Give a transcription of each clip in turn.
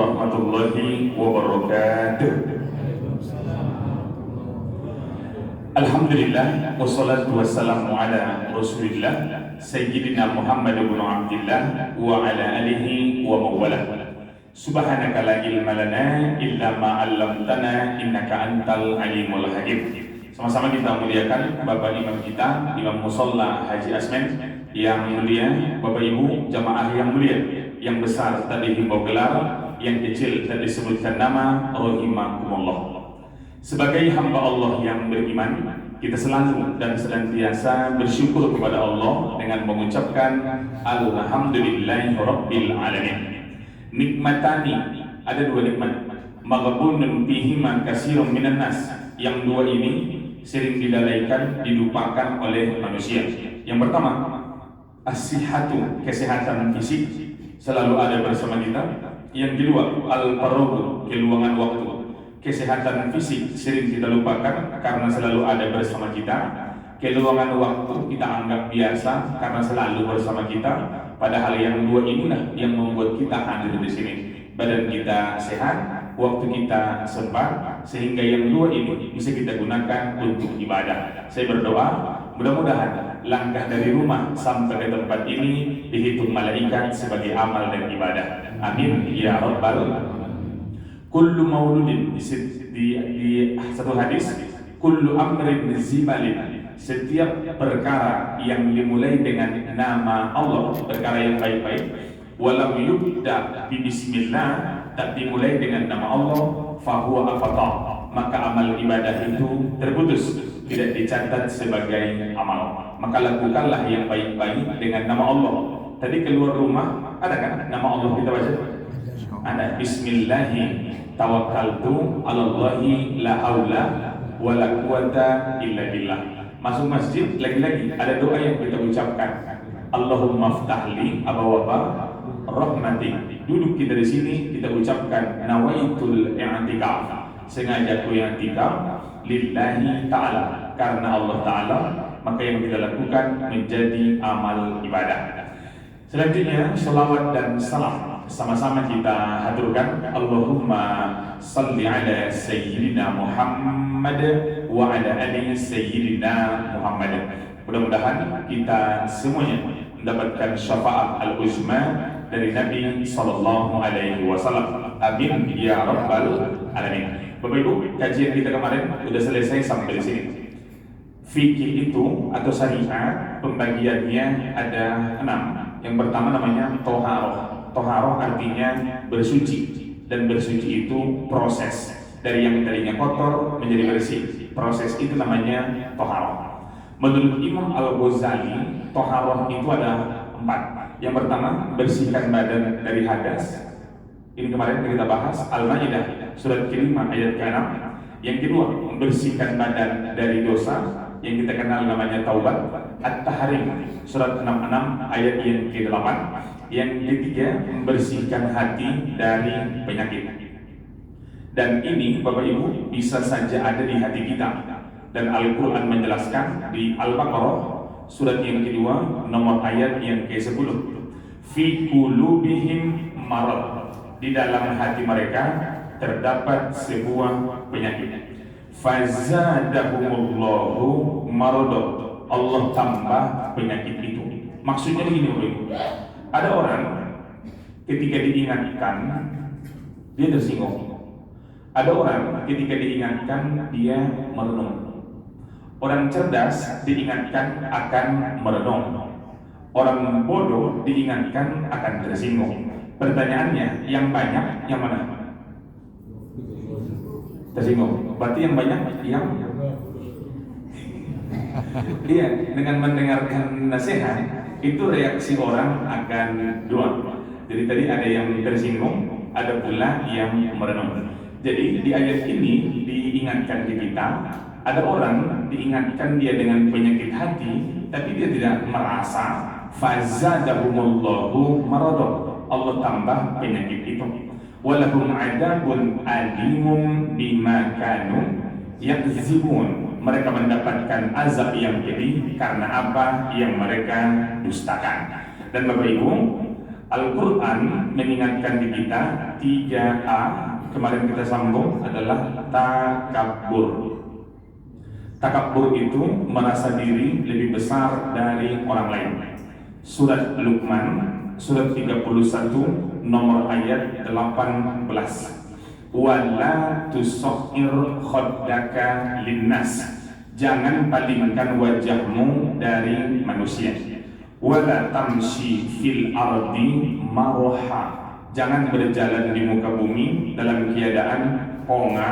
warahmatullahi wabarakatuh. Alhamdulillah wassalatu wassalamu ala Rasulillah Sayyidina Muhammad ibn Abdillah wa ala alihi wa mawalah. Subhanaka la ilma lana illa ma 'allamtana innaka antal alimul hakim. Sama-sama kita muliakan Bapak Imam kita, Imam Musalla Haji Asmen yang mulia, Bapak Ibu jamaah yang mulia, yang besar tadi himbau gelar, yang kecil tadi disebutkan nama, rahimakumullah. Sebagai hamba Allah yang beriman, kita selalu dan senantiasa bersyukur kepada Allah dengan mengucapkan Alhamdulillahi Rabbil Alamin. Nikmatani, ada dua nikmat, maghbunun bihima katsirun minan nas. Yang dua ini sering dilalaikan, dilupakan oleh manusia. Yang pertama, as-sihhatu, kesehatan fisik selalu ada bersama kita. Yang kedua, al-faraghu, keluangan waktu. Kesehatan fisik sering kita lupakan karena selalu ada bersama kita. Keluangan waktu kita anggap biasa karena selalu bersama kita. Padahal yang dua inilah yang membuat kita hadir di sini. Badan kita sehat, waktu kita sempat, sehingga yang dua ini bisa kita gunakan untuk ibadah. Saya berdoa, mudah-mudahan langkah dari rumah sampai ke tempat ini dihitung malaikat sebagai amal dan ibadah. Amin ya rabbal. Kullu mauludin, di satu hadis, kullu amrin zibalin, setiap perkara yang dimulai dengan nama Allah, perkara yang baik-baik, walam yubda bi bismillah, tak dimulai dengan nama Allah, fahuwa afata, maka amal ibadah itu terputus, tidak dicatat sebagai amal. Maka lakukanlah yang baik-baik dengan nama Allah. Tadi keluar rumah, ada kan nama Allah kita baca? Ada. Bismillahi tawakkaltu 'alallahi la haula wala quwata illa billah. Masuk masjid lagi-lagi ada doa yang kita ucapkan. Allahumma ftahli abwaaba rahmatik. Duduk kita di sini kita ucapkan nawaitul i'tikaf. Sengaja aku i'tikaf lillahi ta'ala, karena Allah Ta'ala, maka yang kita lakukan menjadi amal ibadah. Selanjutnya salawat dan salam sama-sama kita haturkan. Allahumma salli ala sayyidina Muhammad wa ala ali sayyidina Muhammad. Mudah-mudahan kita semuanya mendapatkan syafaat al-uzma dari Nabi sallallahu alaihi wasallam. Amin ya rabbal alamin. Bapak Ibu, kajian kita kemarin sudah selesai sampai di sini. Fikih itu atau syariat pembagiannya ada 6. Yang pertama namanya toharoh. Toharoh artinya bersuci, dan bersuci itu proses dari yang tadinya kotor menjadi bersih. Proses itu namanya toharoh. Menurut Imam Al-Ghazali, toharoh itu ada 4. Yang pertama, bersihkan badan dari hadas. Ini kemarin kita bahas Al-Maidah surat ke-5 ayat ke-6. Yang kedua, membersihkan badan dari dosa yang kita kenal namanya taubat. At-Tahrim surat 66 ayat yang ke-8. Yang ketiga, membersihkan hati dari penyakit. Dan ini Bapak Ibu bisa saja ada di hati kita. Dan Al-Quran menjelaskan di Al-Baqarah surat yang kedua nomor ayat yang ke-10. Fi qulubihim marad, di dalam hati mereka terdapat sebuah penyakit. Fazadahumullahu marada, Allah tambah penyakit itu. Maksudnya begini Bapak Ibu, ada orang ketika diingatkan dia tersinggung. Ada orang ketika diingatkan dia merenung. Orang cerdas diingatkan akan merenung. Orang bodoh diingatkan akan tersinggung. Pertanyaannya, yang banyak yang mana? Tersinggung. Berarti yang banyak yang iya, dengan mendengarkan nasihat itu reaksi orang akan dua. Jadi tadi ada yang tersinggung, ada pula yang merenung. Jadi di ayat ini diingatkan ke kita, ada orang diingatkan dia dengan penyakit hati, tapi dia tidak merasa. Fazadahumullahu marada, Allah tambah penyakit itu. Walahum adabun alimum bima kanu yakzibun, mereka mendapatkan azab yang pedih karena apa yang mereka dustakan. Dan Bapak Ibu, Al-Quran mengingatkan di kita 3A, kemarin kita sambung, adalah takabur. Takabur itu merasa diri lebih besar dari orang lain. Surat Luqman, surat 31, nomor ayat 18. Wala tusakhir khaddaka linnas, jangan palingkan wajahmu dari manusia. Wala tamshi fil ardi marha, jangan berjalan di muka bumi dalam keadaan ponga,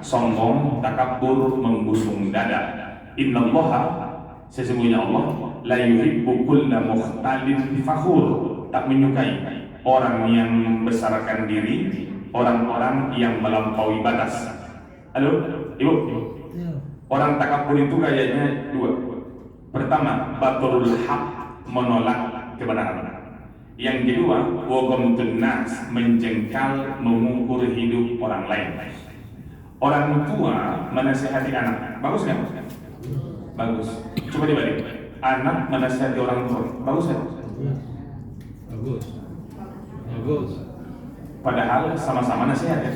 sombong, takabur, membusung dada. Innallaha, sesungguhnya Allah, la yuhibbu kulla mukhtalin fakhur, tak menyukai orang yang membesarkan diri, orang-orang yang melampaui batas. Halo, Ibu? Orang takabur itu kayaknya dua. Pertama, baturul haq, menolak kebenaran. Yang kedua, waghamtun nas, menjengkal, mengukur hidup orang lain. Orang tua menasihati anak, bagus nggak? Bagus. Coba dibalik. Anak menasihati orang tua, bagus nggak? Bagus. Bagus. Padahal sama-sama nasihat ya.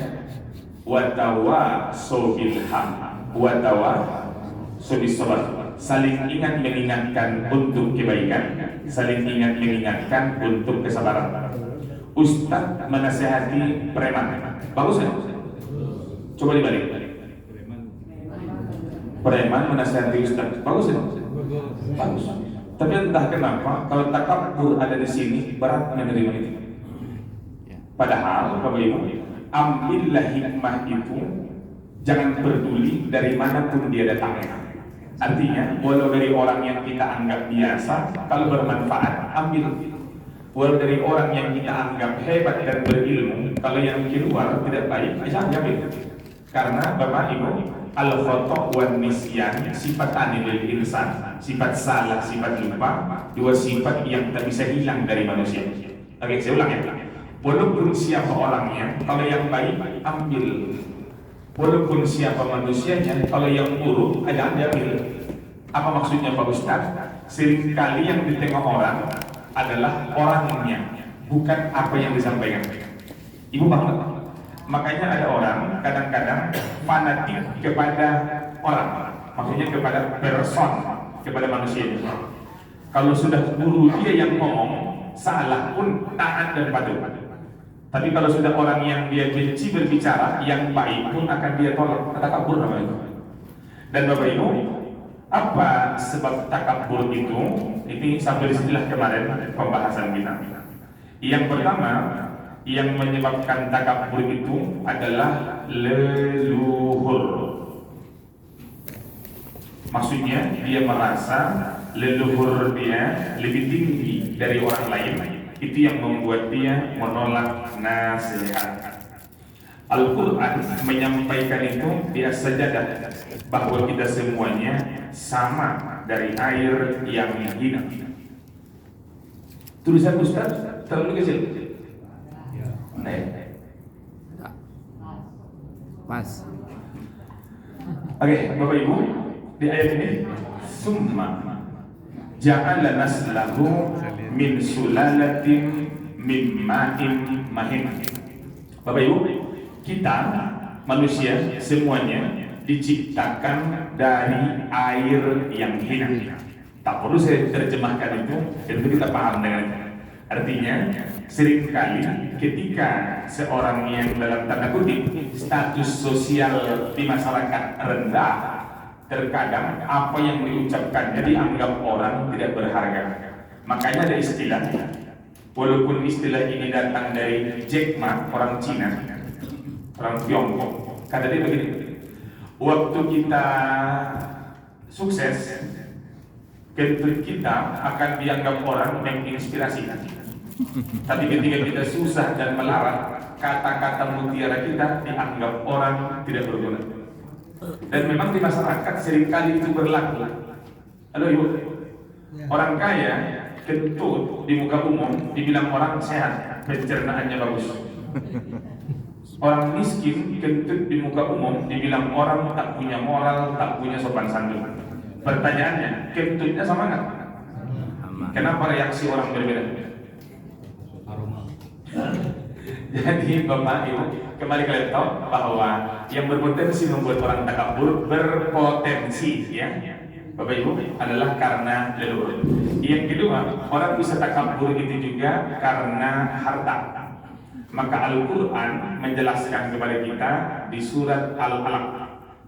Watawasaw bil haq, watawasaw bis sabr. Saling ingat mengingatkan untuk kebaikan, saling ingat mengingatkan untuk kesabaran. Ustaz menasihati preman, bagus ya? Coba dibalik. Preman menasihati ustaz, bagus ya? Bagus. Tapi entah kenapa kalau takabur ada di sini berat menerima itu. Padahal Bapak Ibu, ambillah hikmah itu, jangan peduli dari manapun dia datangnya. Artinya, walau dari orang yang kita anggap biasa, kalau bermanfaat, ambil. Walau dari orang yang kita anggap hebat dan berilmu, kalau yang keluar tidak baik, jangan ambil. Karena Bapak Ibu, al-khata' wan nisyan, sifat anil insan, sifat salah, sifat lupa, dua sifat yang tak bisa hilang dari manusia. Oke, saya ulang ya. Walaupun siapa orangnya, kalau yang baik, ambil. Walaupun siapa manusianya, kalau yang buruk, jangan diambil. Apa maksudnya Pak Ustaz? Seringkali yang ditengok orang adalah orangnya, bukan apa yang disampaikan. Ibu paham? Makanya ada orang kadang-kadang fanatik kepada orang, maksudnya kepada person, kepada manusia. Kalau sudah guru dia yang ngomong, salah pun taat dan patuh. Tapi kalau sudah orang yang dia benci berbicara, yang baik pun akan dia tolak. Takabur namanya itu. Dan Bapak Ibu, apa sebab takabur itu? Ini sampai disinilah kemarin pembahasan kita. Yang pertama, yang menyebabkan takabur itu adalah leluhur. Maksudnya dia merasa leluhur dia lebih tinggi dari orang lain. Itu yang membuat dia menolak nasihat. Al-Quran menyampaikan itu di as-sajadah, bahwa kita semuanya sama dari air yang hina. Tulisan Ustaz terlalu kecil. Pas. Oke, Bapak Ibu, di ayat ini summa ja'ala naslahu min sulalatin min ma'in mahin. Bapak Ibu, kita manusia semuanya diciptakan dari air yang hina. Tak perlu saya terjemahkan itu kita paham dengan itu. Artinya, seringkali ketika seorang yang dalam tanda kutip status sosial di masyarakat rendah, terkadang apa yang diucapkannya dianggap orang tidak berharga. Makanya ada istilah, walaupun istilah ini datang dari Jack Ma, orang Cina, orang Tiongkok, kata dia begini, waktu kita sukses, kita akan dianggap orang menginspirasi. Tapi ketika kita susah dan melarat, kata-kata mutiara kita dianggap orang tidak berguna. Dan memang di masyarakat seringkali itu berlaku. Halo Ibu, orang kaya kentut di muka umum dibilang orang sehat, pencernaannya bagus. Orang miskin kentut di muka umum dibilang orang tak punya moral, tak punya sopan santun. Pertanyaannya, kentutnya sama nggak? Kenapa reaksi orang berbeda? Jadi Bapak Ibu, kembali kalian tahu bahwa yang berpotensi membuat orang takabur berpotensi ya Bapak Ibu adalah karena leluhur. Yang kedua, orang bisa takabur itu juga karena harta. Maka Al-Quran menjelaskan kepada kita di surat Al-Alaq,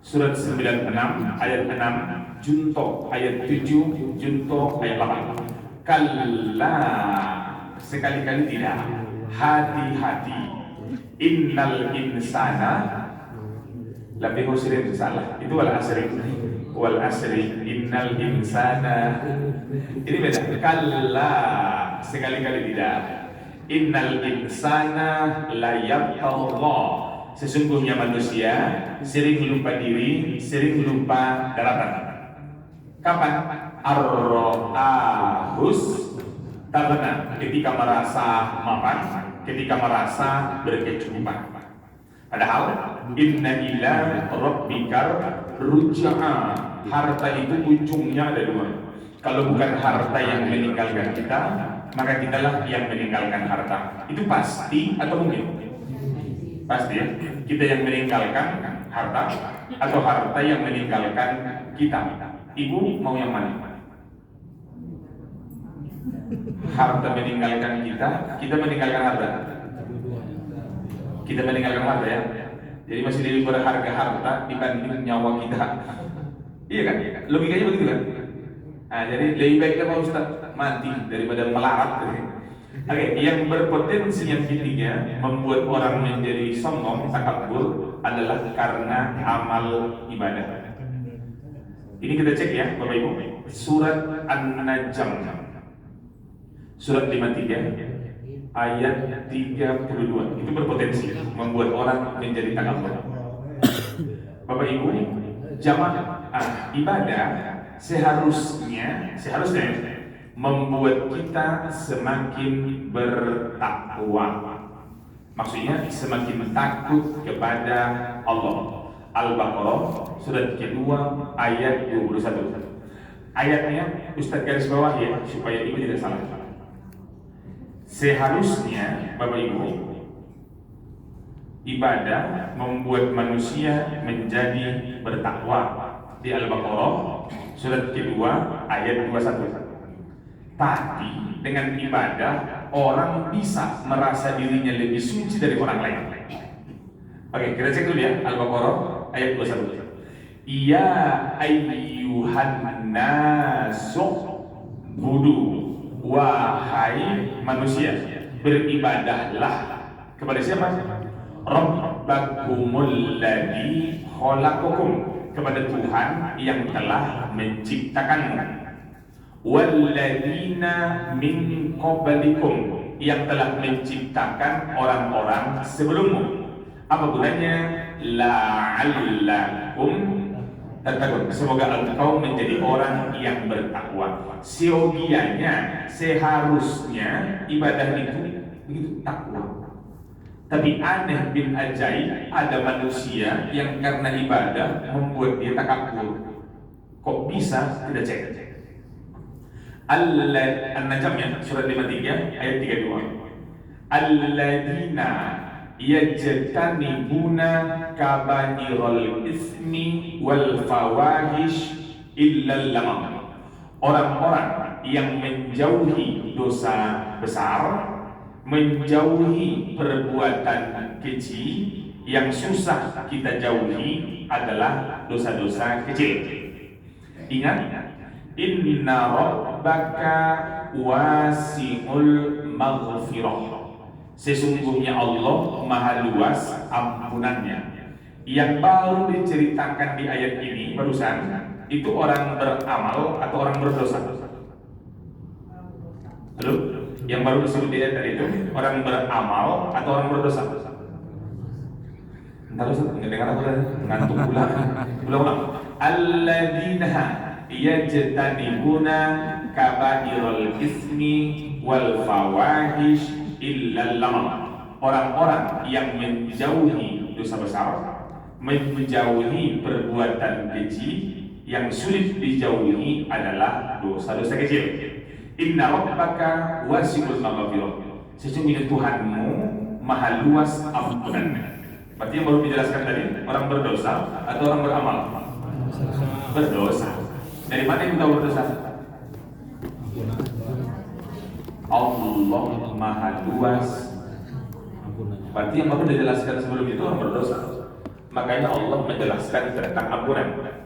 surat 96 ayat 6, junto ayat 7, junto ayat 8. Kalla, sekali-kali tidak. Hati-hati. Innal insana lebih husrin, salah. Itu wal asri. Wal asri innal insana. Ini beda. Kalla, sekali-kali tidak. Innal insana la yatgha. Sesungguhnya manusia sering lupa diri, sering lupa daratan. Kapan? Ar-ra'ahus taghna, ketika merasa mapan, ketika merasa berkecukupan. Padahal inna ila rabbika ruj'a, harta itu ujungnya ada dua. Kalau bukan harta yang meninggalkan kita, maka kitalah yang meninggalkan harta. Itu pasti atau mungkin? Pasti ya. Kita yang meninggalkan harta atau harta yang meninggalkan kita. Ibu mau yang mana? Harta meninggalkan kita meninggalkan harta. Kita meninggalkan harta ya. Jadi masih lebih berharga harta dibanding nyawa kita. Iya kan? Logikanya begitu kan? Nah, jadi lebih baiknya Pak Ustaz mati daripada melarat. Oke, yang berpotensi yang ketiga membuat orang menjadi sombong, takabur adalah karena amal ibadah. Ini kita cek ya Bapak Ibu, surat An-Najm, surat 53 ayat 32. Itu berpotensi membuat orang menjadi takabur. Bapak Ibu, jamaah ibadah seharusnya membuat kita semakin bertakwa. Maksudnya semakin takut kepada Allah. Al-Baqarah surat kedua ayat 21. Ayatnya Ustaz garis bawah ya supaya ibu tidak salah. Seharusnya Bapak Ibu, ibadah membuat manusia menjadi bertakwa. Di Al-Baqarah surat kedua ayat 21. Tapi dengan ibadah orang bisa merasa dirinya lebih suci dari orang lain. Oke, kita cek dulu ya Al-Baqarah ayat 21. Ya ayyuhan nasu budu, wahai manusia, beribadahlah kepada siapa? Rabbakumul ladzi khalaqakum, kepada Tuhan yang telah menciptakanmu. Walladzina min qablikum, yang telah menciptakan orang-orang sebelummu. Apa gunanya? La'allakum tattaqun, semoga engkau menjadi orang yang bertakwa. Siogianya, seharusnya ibadah itu begitu takwa. Tapi aneh bin ajaib, ada manusia yang karena ibadah membuat dia takabur. Kok bisa? Tidak cek. An-Najm ya, surat 53 ayat 32. Alladzina yajtanibuna kabairal ismi wal fawahish illa lamam. Orang-orang yang menjauhi dosa besar, menjauhi perbuatan keji. Yang susah kita jauhi adalah dosa-dosa kecil. Ingat, inna rabbaka wasi'ul maghfirah, sesungguhnya Allah maha luas ampunannya. Yang baru diceritakan di ayat ini barusan, itu orang beramal atau orang berdosa? Halo? Yang baru disebut di ayat itu orang beramal atau orang berdosa? Entar Ustaz, dengar aku tadi ngantuk ulang. Alladzina yajtanibuna kabairal ismi wal fawahish illa lamam. Orang-orang yang menjauhi dosa besar, menjauhi perbuatan keji. Yang sulit dijauhi adalah dosa-dosa kecil. Inna rabbaka wasi'ul maghfirah, Sesungguhnya Tuhanmu maha luas ampunannya. Berarti yang baru dijelaskan tadi, orang berdosa atau orang beramal? Berdosa. Dari mana yang tahu berdosa? Allah maha luas. Berarti yang baru dijelaskan sebelum itu orang berdosa. Makanya Allah menjelaskan tentang ampunan.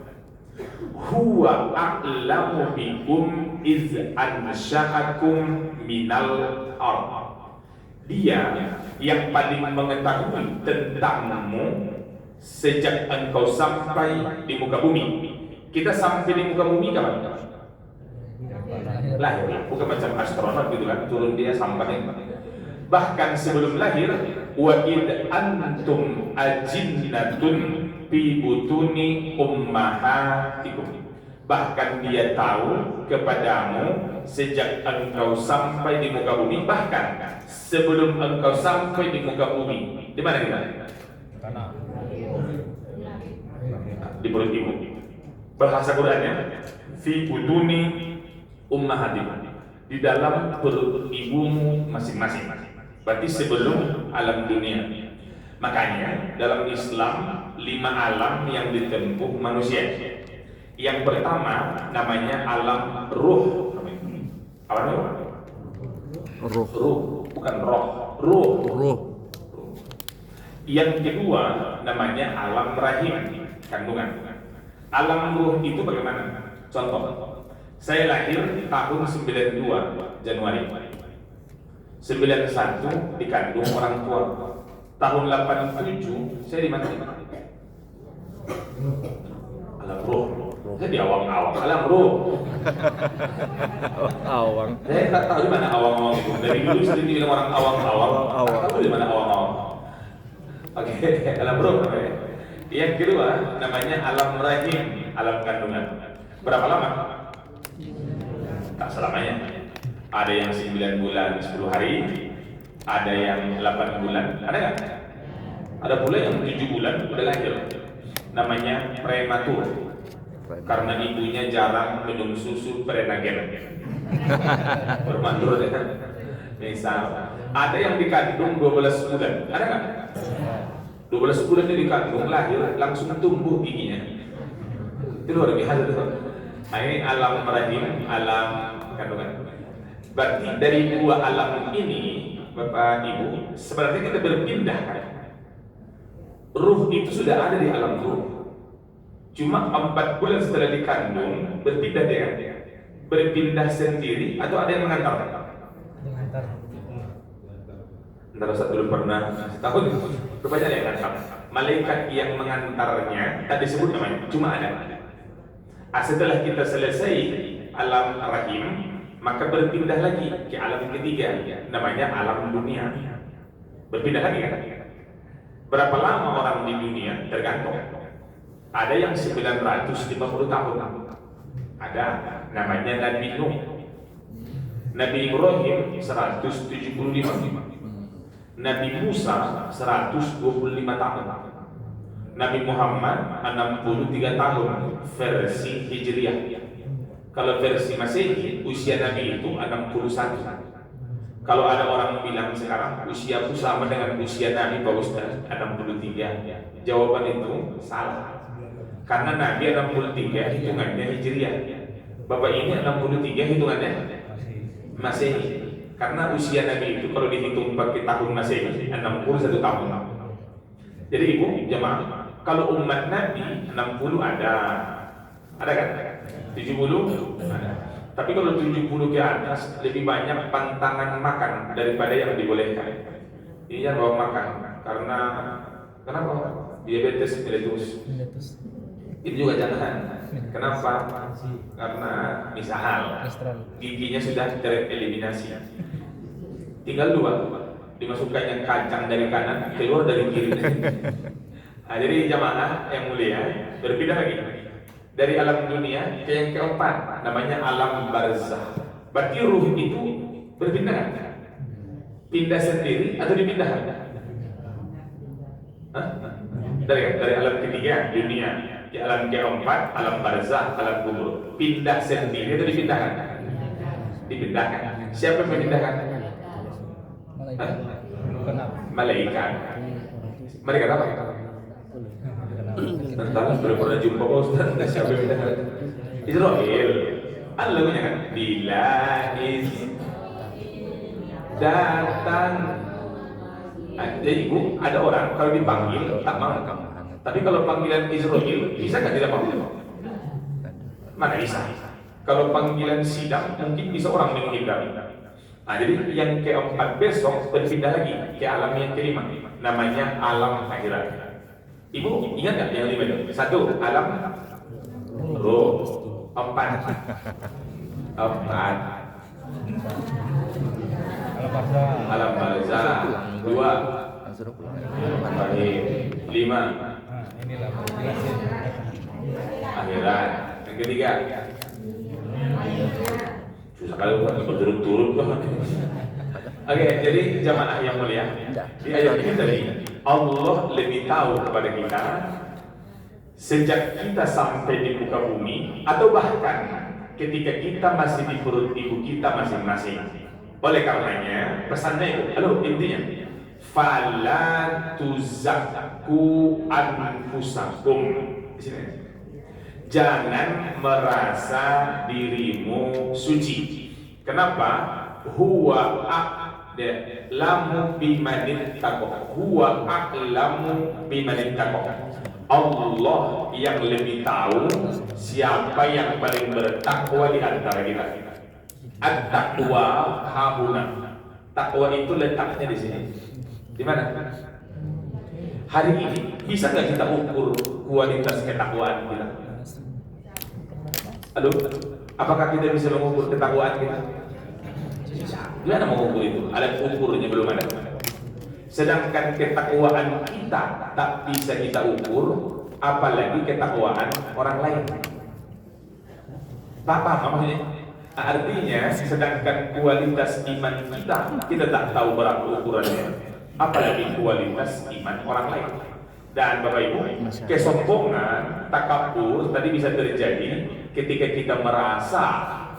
Huwa a'lamu bikum iz ansha'akum minal ardh. Dia yang paling mengetahui tentangmu sejak engkau sampai di muka bumi. Kita sampai di muka bumi kapan? Lahir, bukan macam astronot gitu kan, turun dia sampai. Bahkan sebelum lahir, wa id antum ajinnatun fi butuni ummahatikum. Bahkan dia tahu kepadamu sejak engkau sampai di muka bumi, bahkan sebelum engkau sampai di muka bumi. Di mana kita? Di perut ibu. Bahasa Qur'annya fi butuni ummahatikum, di dalam perut ibumu masing-masing. Berarti sebelum alam dunia. Makanya dalam Islam 5 alam yang ditempuh manusia. Yang pertama namanya alam ruh. Apa namanya? Ruh, bukan roh. Ruh. Yang kedua namanya alam rahim, kandungan. Alam ruh itu bagaimana? Contoh, saya lahir tahun 92 Januari. 91 dikandung orang tua. Tahun 87 saya di mana? Alam ruh. Saya di awang-awang. Alam ruh. Awang. Saya tak tahu di mana awang-awang itu. Dari dulu sering bilang orang awang-awang. Tak tahu di mana awang-awang. Oke, alam ruh namanya. Yang kedua namanya alam rahim, alam kandungan. Berapa lama? Tak selamanya. Ada yang 9 bulan 10 hari, ada yang 8 bulan, ada nggak? Ada pula yang 7 bulan udah lahir. Namanya prematur. Karena ibunya jarang minum susu prenatal. Prematur ya. Misal, ada yang dikandung 12 bulan, ada nggak? 12 bulan dia dikandung, lahir langsung tumbuh giginya. Itu luar biasa tuh. Nah ini alam rahim, alam kandungan. Berarti dari 2 alam ini, Bapak Ibu, sebenarnya kita berpindah kan? Ruh itu sudah ada di alam ruh. Cuma 4 bulan setelah dikandung berpindah dia, berpindah sendiri atau ada yang mengantar? Ntar Ustaz belum pernah tahu kebanyakan yang mengantar. Malaikat yang mengantarnya tak disebut namanya, cuma ada. Setelah kita selesai alam rahim, maka berpindah lagi ke alam ketiga, namanya alam dunia. Berpindah lagi kan? Berapa lama orang di dunia? Tergantung. Ada yang 950 tahun. Ada, namanya Nabi Nuh. Nabi Ibrahim 175. Nabi Musa 125 tahun. Nabi Muhammad 63 tahun versi Hijriah. Kalau versi Masehi, usia Nabi itu 61. Kalau ada orang bilang sekarang usiaku sama dengan usia Nabi Pak Ustaz 63, jawaban itu salah. Karena Nabi 63 hitungannya Hijriah. Bapak ini 63 hitungannya Masehi. Karena usia Nabi itu kalau dihitung pakai tahun Masehi 61 tahun. Jadi Ibu jemaah, kalau umat Nabi 60 ada kan? 70 ada. Tapi kalau 70 ke atas lebih banyak pantangan makan daripada yang dibolehkan. Ini yang bawa makan karena kenapa? Diabetes mellitus. Itu juga jangan. Kenapa? Karena misal giginya sudah tereliminasi. Tinggal 2, dimasukkan yang kacang dari kanan, keluar dari kiri. Nah, jadi jamaah yang mulia berpindah lagi dari alam dunia ke yang keempat, namanya alam barzah. Berarti ruh itu berpindah kan? Pindah sendiri atau dipindahkan? Dari alam ketiga dunia ke alam keempat, alam barzah, alam kubur. Pindah sendiri atau dipindahkan? Dipindahkan. Siapa yang memindahkan? Hah? Malaikat. Malaikat apa? Tentang belum pernah jumpa Pak Ustaz. Siapa yang dengar? Israel. Allah punya kan? Bila datang. Jadi ada orang kalau dipanggil tak mau. Tapi kalau panggilan Israel bisa nggak tidak panggil? Mana bisa? Kalau panggilan sidang mungkin bisa orang menghindar. Nah, jadi yang keempat besok berpindah lagi ke alam yang kelima, namanya alam akhirat. Ibu ingat nggak yang lima itu? Satu, alam roh. Empat. Alam barzah. Dua. Baik. Lima. Akhirat. Yang ketiga. Susah kali berturut-turut. Oke, jadi jamaah yang mulia, di ayat ini tadi Allah lebih tahu kepada kita sejak kita sampai di muka bumi atau bahkan ketika kita masih di perut ibu kita masing-masing. Oleh karenanya pesannya itu, halo intinya, fala tuzakku anfusakum. Di sini. Jangan merasa dirimu suci. Kenapa? Huwa a'lamu bimanit taqwa. Huwa a'lamu bimanit taqwa. Allah yang lebih tahu siapa yang paling bertakwa di antara kita. At-taqwa hahuna. Takwa itu letaknya di sini. Di mana? Hari ini bisa nggak kita ukur kualitas ketakwaan kita? Aduh, apakah kita bisa mengukur ketakwaan kita? Gimana mengukur itu? Alat ukurnya belum ada. Sedangkan ketakwaan kita tak bisa kita ukur, apalagi ketakwaan orang lain. Paham maksudnya? Artinya, sedangkan kualitas iman kita tak tahu berapa ukurannya, apalagi kualitas iman orang lain. Dan Bapak Ibu, kesombongan, takabur tadi bisa terjadi ketika kita merasa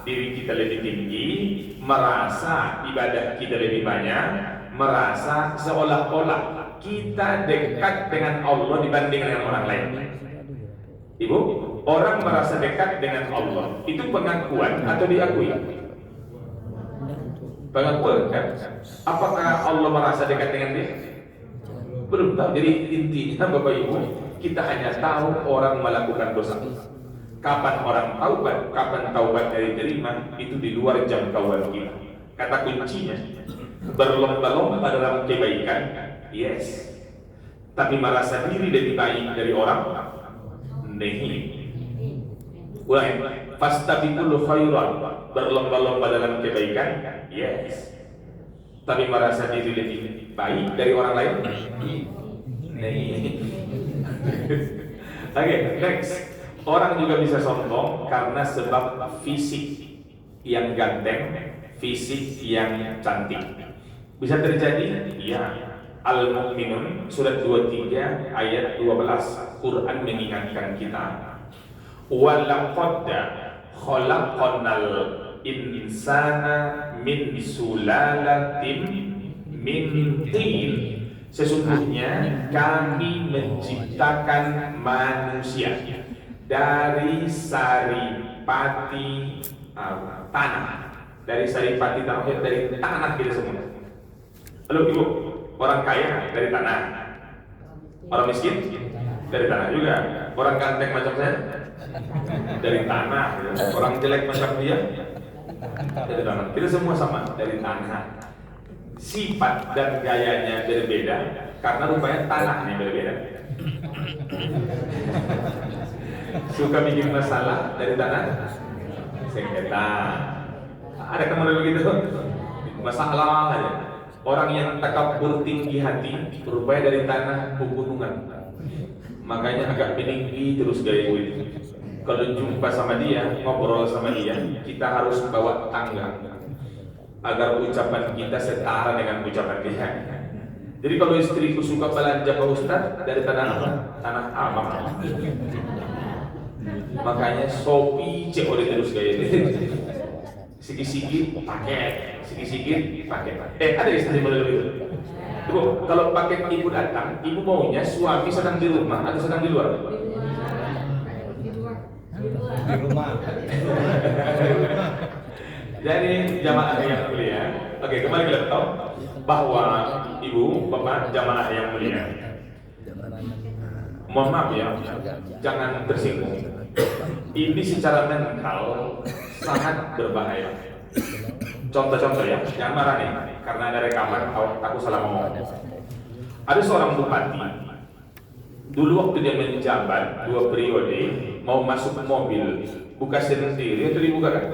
diri kita lebih tinggi, merasa ibadah kita lebih banyak, merasa seolah-olah kita dekat dengan Allah dibanding dengan orang lain. Ibu, orang merasa dekat dengan Allah, itu pengakuan atau diakui? Pengakuan kan? Apakah Allah merasa dekat dengan dia? Belum tahu. Jadi intinya Bapak Ibu, kita hanya tahu orang melakukan dosa. Kapan orang taubat, kapan taubatnya diterima, itu di luar jangkauan kita. Kata kuncinya, berlomba-lomba dalam kebaikan, yes. Tapi merasa diri lebih baik dari orang, nehi. Ulangi, fastabiqul khairat, berlomba-lomba dalam kebaikan, yes. Tapi merasa diri lebih baik dari orang lain, nehi. Oke, next. Orang juga bisa sombong karena sebab fisik yang ganteng, fisik yang cantik. Bisa terjadi? Ya. Al-Mu'minun surat 23 ayat 12. Quran mengingatkan kita. Wa laqad khalaqnal insana min sulalatin min tin. Sesungguhnya kami menciptakan manusia dari saripati tanah, dari saripati tanah, dari tanah kita semua. Lalu Ibu, orang kaya dari tanah, orang miskin dari tanah juga, orang ganteng macam saya dari tanah, orang jelek macam dia dari tanah. Kita semua sama dari tanah. Sifat dan gayanya berbeda karena rupanya tanahnya berbeda. Suka bikin masalah dari tanah, sengketa. Ada teman begitu, masalah aja. Orang yang takabur tinggi hati, rupanya dari tanah pegunungan. Makanya agak peninggi terus gaya itu. Kalau jumpa sama dia, ngobrol sama dia, kita harus bawa tangga agar ucapan kita setara dengan ucapan dia. Jadi kalau istriku suka belanja Pak Ustaz dari tanah apa? Tanah Abang. Makanya Shopee cek oleh terus gaya ini. Sigi-sigi paket, sikit-sikit pakai. Ada istri model itu. Ibu, kalau paket ibu datang, ibu maunya suami sedang di rumah atau sedang di luar? Di rumah. Jadi jamaah yang mulia, oke, kembali ke laptop bahwa ibu, bapak, jamaah yang mulia, mohon maaf ya, jangan tersinggung. Ini secara mental sangat berbahaya. Contoh-contoh ya, jangan marah nih, karena ada rekaman, aku salah ngomong. Ada seorang bupati, dulu waktu dia menjabat 2 periode, mau masuk mobil, buka sendiri atau dibuka kan?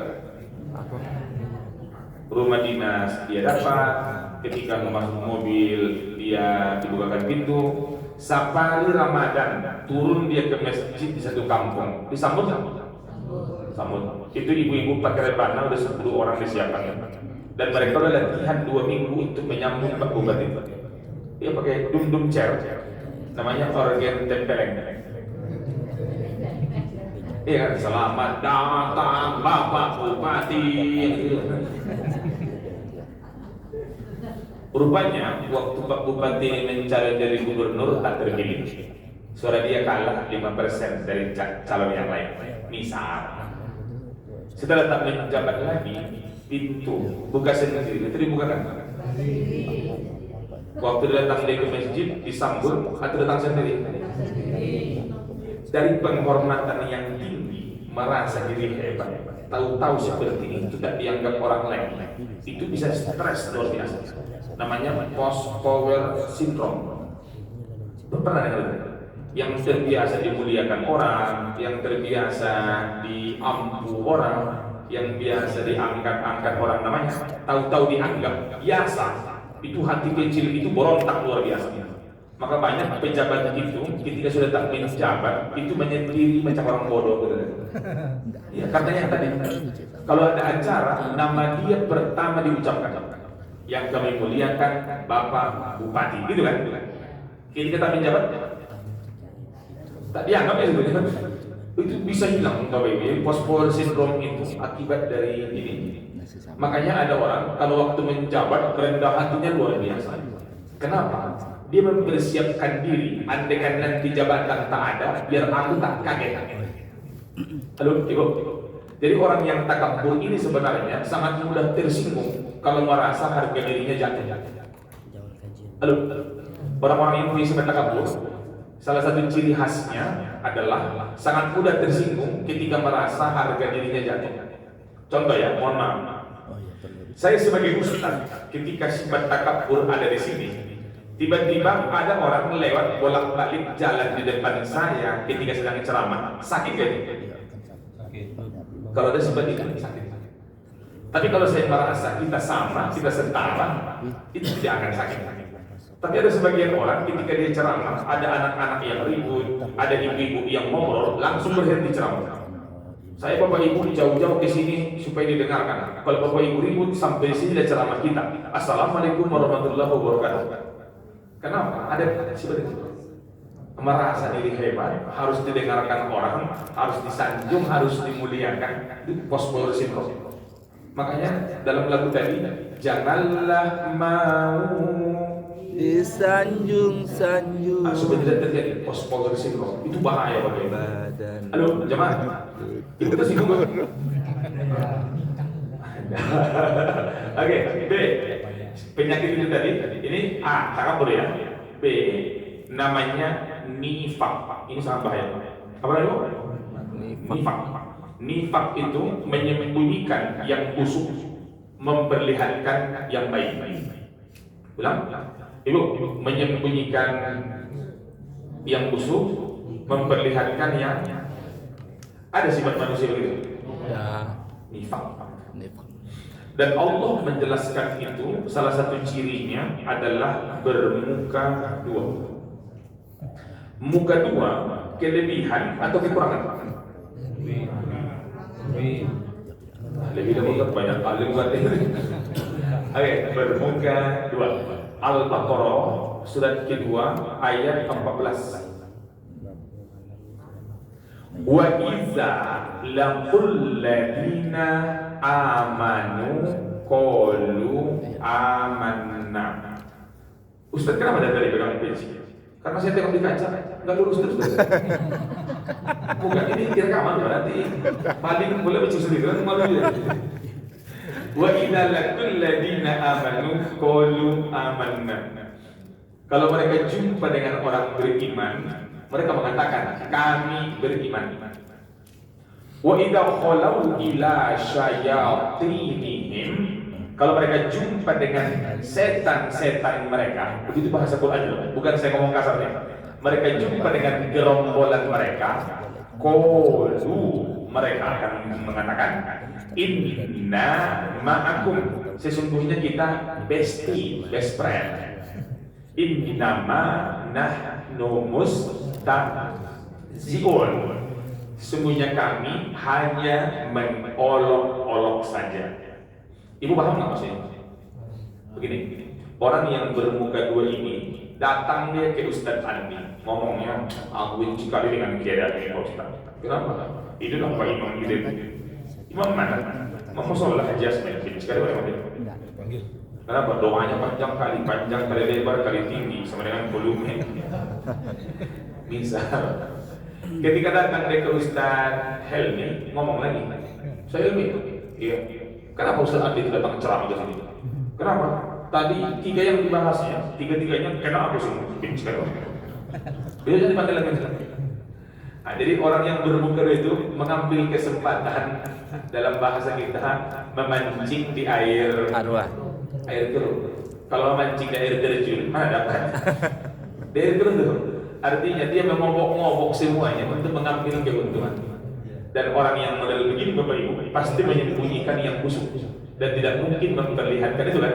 Rumah dinas dia dapat, ketika mau masuk mobil dia dibukakan pintu. Safari Ramadan turun dia ke masjid di satu kampung, disambut nggak? Sambut. Itu ibu-ibu pakai rebana udah 10 orang disiapkan, dan mereka udah latihan 2 minggu untuk menyambut Pak Bupati. Dia pakai dum-dum chair, namanya organ tempeleng. Iya kan, selamat datang Bapak Bupati. Rupanya waktu Pak Bupati mencalon jadi gubernur tak terpilih. Suara dia kalah 5% dari calon yang lain. Misal, setelah tak menjabat lagi, pintu buka sendiri, itu dibukakan. Waktu datang dia ke masjid, disambut atau datang sendiri? Dari penghormatan yang tinggi, merasa diri hebat, tahu-tahu seperti itu tidak dianggap orang lain, itu bisa stres luar biasa. Namanya post power syndrome. Pernah dengar? Yang terbiasa dimuliakan orang, yang terbiasa diampu orang, yang biasa diangkat-angkat orang namanya, tahu-tahu dianggap biasa. Itu hati kecil itu berontak luar biasa. Maka banyak pejabat itu ketika sudah tak menjabat itu menyendiri macam orang bodoh gitu. Ya, karena yang tadi kalau ada acara nama dia pertama diucapkan, yang kami muliakan Bapak Bupati, gitu kan? Ketika tak menjabat tak dianggap ya sebenarnya. Itu bisa hilang Bapak Ibu. Post-power syndrome itu akibat dari ini. Makanya ada orang kalau waktu menjabat rendah hatinya luar biasa. Kenapa? Dia mempersiapkan diri, andaikan nanti jabatan tak ada, biar aku tak kaget. Halo, Ibu. Jadi orang yang takabur ini sebenarnya sangat mudah tersinggung kalau merasa harga dirinya jatuh. Halo, orang-orang yang punya takabur, salah satu ciri khasnya adalah sangat mudah tersinggung ketika merasa harga dirinya jatuh. Contoh ya, mohon maaf. Saya sebagai ustaz, ketika sifat takabur ada di sini, tiba-tiba ada orang lewat bolak-balik jalan di depan saya ketika sedang ceramah, sakit gak? Kalau ada sifat itu sakit. Tapi kalau saya merasa kita sama, kita setara, itu tidak akan sakit. Tapi ada sebagian orang ketika dia ceramah, ada anak-anak yang ribut, ada ibu-ibu yang ngobrol, langsung berhenti ceramah. Saya Bapak Ibu jauh-jauh ke sini supaya didengarkan. Kalau Bapak Ibu ribut sampai sini ada ceramah kita. Assalamualaikum warahmatullahi wabarakatuh. Kenapa? Ada seperti itu. Merasa diri hebat, harus didengarkan orang, harus disanjung, harus dimuliakan. Itu post-power syndrome. Makanya dalam lagu tadi, janganlah mau disanjung-sanjung. Supaya tidak terjadi post-power syndrome. Itu bahaya Bapak Ibu. Halo, jemaah. Ibu tersinggung. Oke, B. Penyakit itu tadi, ini A, takabur ya. B, namanya nifak. Ini sangat bahaya. Apa itu? Nifak. Nifak itu menyembunyikan yang busuk, memperlihatkan yang baik. Ulang. Ibu, menyembunyikan yang busuk, memperlihatkan yang ada sifat manusia begitu. Ya, Nifak. nifak. Dan Allah menjelaskan itu, salah satu cirinya adalah bermuka dua. Muka dua, kelebihan atau kekurangan? Lebih lebih banyak kali buat ini. Oke, bermuka dua. Al-Baqarah surat kedua ayat 14. Wa iza laqul ladina amanu qalu amanna. Ustaz, kenapa dari pegang pensi? Karena saya tengok di kaca, nggak lurus terus. Bukan, ini rekaman berarti paling boleh baca sendiri kan malu ya. Wa idza laqul ladina amanu qalu amanna. Kalau mereka jumpa dengan orang beriman, mereka mengatakan kami beriman. Wa idza khalau ila syayatinihim, kalau mereka jumpa dengan setan-setan mereka, begitu bahasa Quran, bukan saya ngomong kasarnya. Mereka jumpa dengan gerombolan mereka, qalu, mereka akan mengatakan inna ma'akum, sesungguhnya kita bestie, best friend. Innama nahnu mustahzi'un, sesungguhnya kami hanya mengolok-olok saja. Ibu paham nggak maksudnya? Begini, orang yang bermuka dua ini datang dia ke Ustadz Andi, ngomongnya aku benci sekali dengan keadaan ini Pak Ustadz. Kenapa? Itu lah Pak Imam gitu. Imam mana? Imam musola aja sebenarnya benci sekali orang dia. Kenapa? Doanya panjang kali lebar kali tinggi sama dengan volume. Misal, ketika datang dia ke Ustadz Helmi, ngomong lagi, saya Helmi, iya. Kenapa Ustaz Andi itu datang ceramah ke sini? Kenapa? Tadi 3 yang dibahasnya, 3-3-nya kena aku semua. Dia jadi pakai lagi. Nah, jadi orang yang bermuka itu mengambil kesempatan dalam bahasa kita memancing di air Arwah. Air keruh. Kalau memancing di air terjun, mana dapat? Di air keruh itu artinya dia mengobok-ngobok semuanya untuk mengambil keuntungan. Dan orang yang model begini Bapak Ibu pasti menyembunyikan yang busuk dan tidak mungkin memperlihatkan itu kan.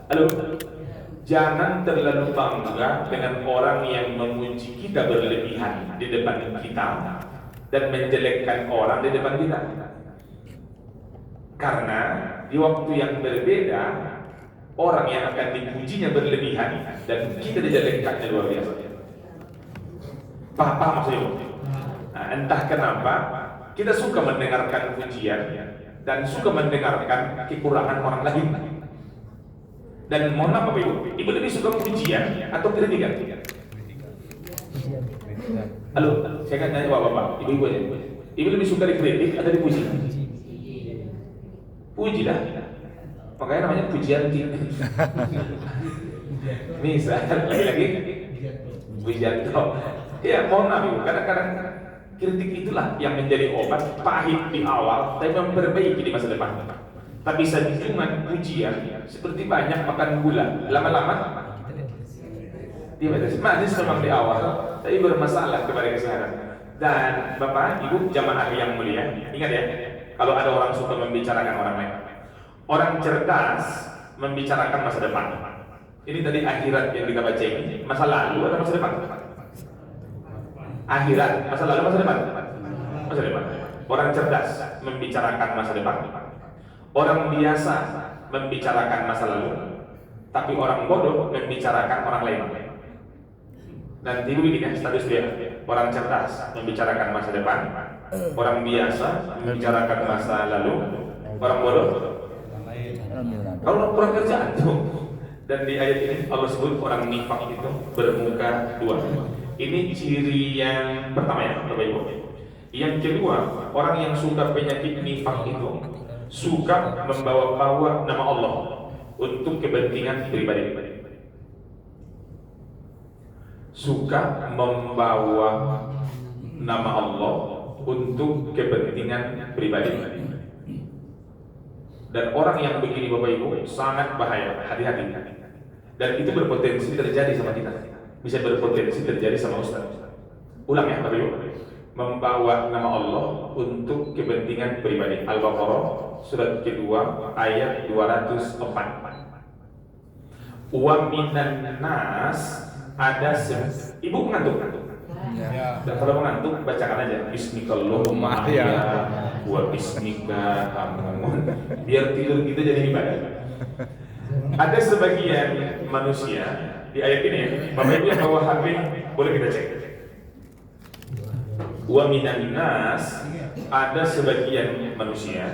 Halo, jangan terlalu bangga dengan orang yang memuji kita berlebihan di depan kita dan menjelekkan orang di depan kita. Karena di waktu yang berbeda orang yang akan dipujinya berlebihan dan kita dijelekkannya luar biasa. Paham maksudnya? Nah, entah kenapa kita suka mendengarkan pujian dan suka mendengarkan kekurangan orang lain. Dan mohon maaf Bapak Ibu, Ibu lebih suka pujian atau kritikan? Halo, saya kan nanya Bapak, Ibu-ibu aja. Ibu lebih suka dikritik atau dipuji? Puji lah. Makanya namanya pujian kita. Misal lagi-lagi pujian kau. Ya, mohon maaf Ibu, kadang-kadang kritik itulah yang menjadi obat, pahit di awal tapi memperbaiki di masa depan. Tapi sanjungan pujian seperti banyak makan gula, lama-lama dia manis memang di awal tapi bermasalah kepada kesehatan. Dan Bapak Ibu jamaah yang mulia, ingat ya, kalau ada orang suka membicarakan orang lain, orang cerdas membicarakan masa depan. Ini tadi akhirat yang kita baca ini, masa lalu atau masa depan? Akhirat, masa lalu, masa depan? Masa depan. Orang cerdas membicarakan masa depan. Orang biasa membicarakan masa lalu, tapi orang bodoh membicarakan orang lain. Nanti begini ya, status dia. Orang cerdas membicarakan masa depan, orang biasa membicarakan masa lalu, orang bodoh kalau kurang kerjaan tuh. Dan di ayat ini Allah sebut orang nifak itu bermuka dua. Ini ciri yang pertama ya Bapak Ibu. Yang kedua, orang yang suka penyakit nifak itu suka membawa-bawa nama Allah untuk kepentingan pribadi. Suka membawa nama Allah untuk kepentingan pribadi. Dan orang yang begini Bapak Ibu sangat bahaya, hati-hati. Dan itu berpotensi terjadi sama kita. Bisa berpotensi terjadi sama Ustaz. Ulang ya Bapak Ibu. Membawa nama Allah untuk kepentingan pribadi. Al-Baqarah surat kedua ayat 204. Wa minan nas ada Ibu mengantuk. Ya. Dan kalau mengantuk bacakan aja Bismikallahumma ahya wa bismika amun. Biar tidur kita jadi ibadah. Ada sebagian manusia di ayat ini ya, Bapak Ibu yang bawa HP boleh kita cek. Wa minan nas ada sebagian manusia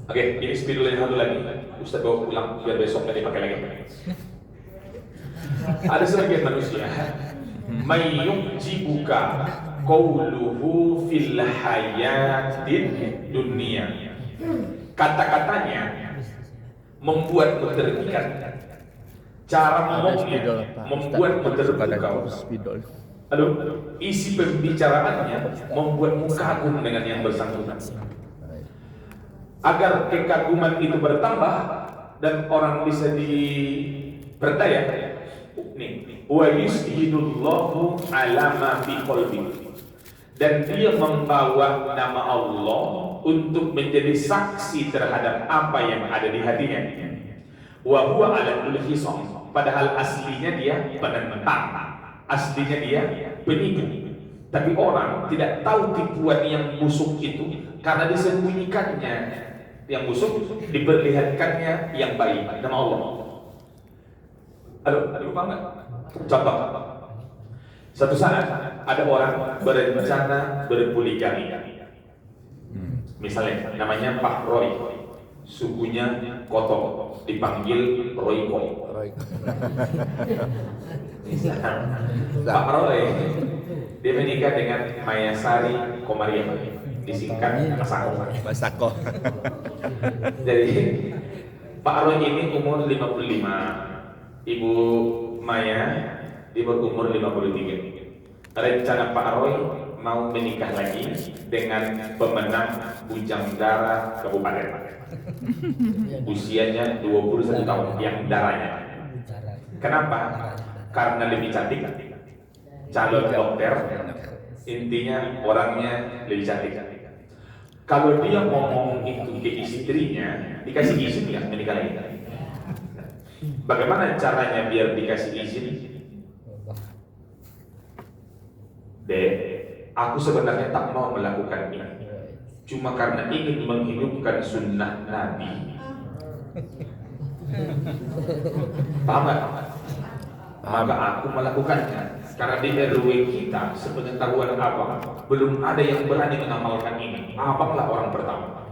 Oke, ini spidol yang satu lagi. Ustaz bawa pulang biar besok nggak dipakai lagi. Ada sebagian manusia mayyujibuka qawluhu fil hayatid dunia. Kata-katanya membuatmu terpikat. Cara ngomongnya membuatmu terpukau. Aduh, isi pembicaraannya membuatmu kagum dengan yang bersangkutan. Agar kekaguman itu bertambah dan orang bisa dipercaya. Nih, wa yushhidullahu ala ma fi qalbi. Dan dia membawa nama Allah untuk menjadi saksi terhadap apa yang ada di hatinya. Wa huwa ala kulli hisam. Padahal aslinya dia penentang, aslinya dia penipu. Tapi orang tidak tahu tipuan yang busuk itu karena disembunyikannya yang busuk, diperlihatkannya yang baik. Nama Allah. Ada lupa nggak? Contoh. Satu saat ada orang berencana berpoligami. Misalnya namanya Pak Roy, sukunya Koto, dipanggil Roy Boy. Pak Roy dia menikah dengan Mayasari Komariam, disingkat Masako. Jadi Pak Roy ini umur 55, Ibu Maya dia berumur 53. Rencana Pak Roy mau menikah lagi dengan pemenang Bujang Dara Kabupaten. Usianya 21 tahun yang darahnya. Kenapa? Karena lebih cantik. Calon dokter, intinya orangnya lebih cantik. Kalau dia ngomong itu ke istrinya, dikasih izin ya menikah lagi. Bagaimana caranya biar dikasih izin? Dek, aku sebenarnya tak mau melakukan ini, cuma karena ingin menghidupkan sunnah Nabi. Paham gak? Maka aku melakukannya. Karena di RW kita, sepengetahuan abang, belum ada yang berani mengamalkan ini. Abanglah orang pertama.